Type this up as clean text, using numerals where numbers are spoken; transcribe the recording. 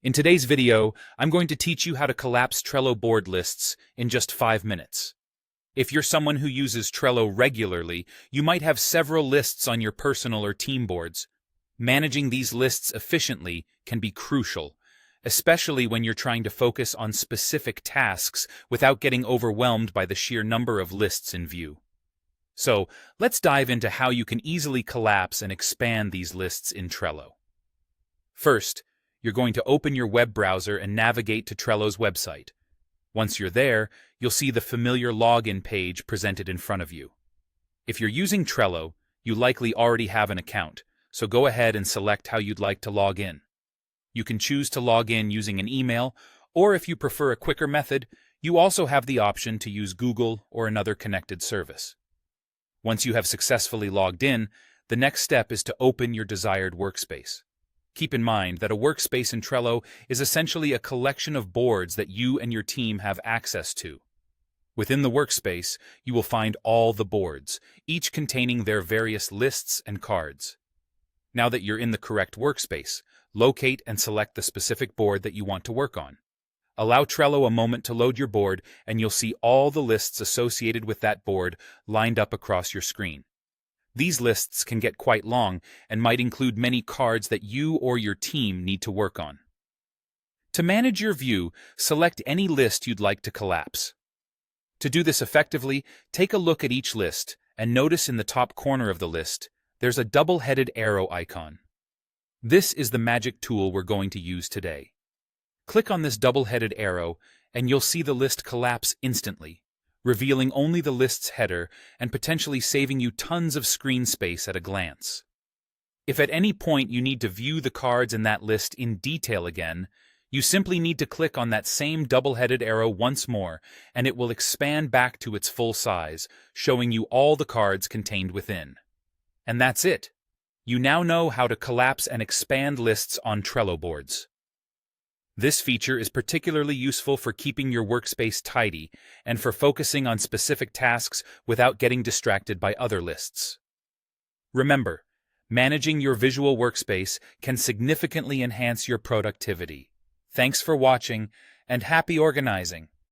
In today's video, I'm going to teach you how to collapse Trello board lists in just 5 minutes. If you're someone who uses Trello regularly, you might have several lists on your personal or team boards. Managing these lists efficiently can be crucial, especially when you're trying to focus on specific tasks without getting overwhelmed by the sheer number of lists in view. So, let's dive into how you can easily collapse and expand these lists in Trello. First, you're going to open your web browser and navigate to Trello's website. Once you're there, you'll see the familiar login page presented in front of you. If you're using Trello, you likely already have an account, so go ahead and select how you'd like to log in. You can choose to log in using an email, or if you prefer a quicker method, you also have the option to use Google or another connected service. Once you have successfully logged in, the next step is to open your desired workspace. Keep in mind that a workspace in Trello is essentially a collection of boards that you and your team have access to. Within the workspace, you will find all the boards, each containing their various lists and cards. Now that you're in the correct workspace, locate and select the specific board that you want to work on. Allow Trello a moment to load your board, and you'll see all the lists associated with that board lined up across your screen. These lists can get quite long and might include many cards that you or your team need to work on. To manage your view, select any list you'd like to collapse. To do this effectively, take a look at each list and notice in the top corner of the list, there's a double-headed arrow icon. This is the magic tool we're going to use today. Click on this double-headed arrow and you'll see the list collapse instantly, revealing only the list's header and potentially saving you tons of screen space at a glance. If at any point you need to view the cards in that list in detail again, you simply need to click on that same double-headed arrow once more, and it will expand back to its full size, showing you all the cards contained within. And that's it. You now know how to collapse and expand lists on Trello boards. This feature is particularly useful for keeping your workspace tidy and for focusing on specific tasks without getting distracted by other lists. Remember, managing your visual workspace can significantly enhance your productivity. Thanks for watching, and happy organizing!